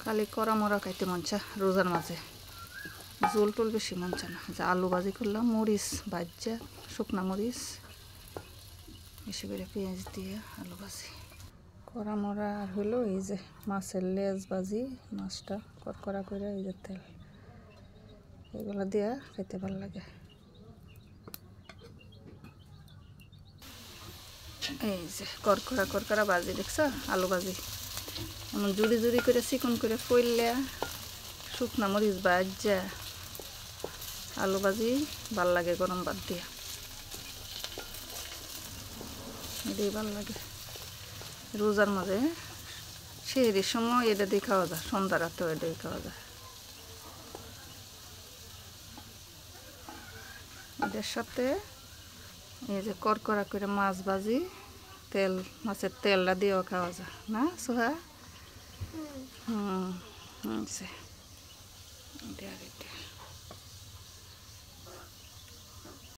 খালি করা মরা খাইতে মন চা রোজার মাঝে ঝোল টোল বেশি মন চা না যে আলু ভাজি করলাম মরিচ ভাজা শুকনা মরিচ বেশি করে পেঁয়াজ দিয়ে আলু ভাজি করা মরা আর হলো এই যে মাছের লেজ ভাজি মাছটা কড়কড়া করে এই যে তেল এগুলো দিয়া খেতে ভালো লাগে এই যে কড়কড়া ভাজি দেখছ আলু ভাজি এমন জুড়ি জুড়ি করে চিকন করে ফইলে শুকনা মরিচ ভাজা আলু ভাজি ভাল লাগে গরম ভাত দিয়া এটাই ভাল লাগে রোজার মাঝে সেহরির সময় এটা দিয়ে খাওয়া যায় সন্ধ্যা রাতেও এটাই খাওয়া যায় এটার সাথে এই যে কড়কড়া করে মাছ ভাজি তেল মাছের তেলটা দিয়েও খাওয়া যায় না সোহা হুম এটা আর এটা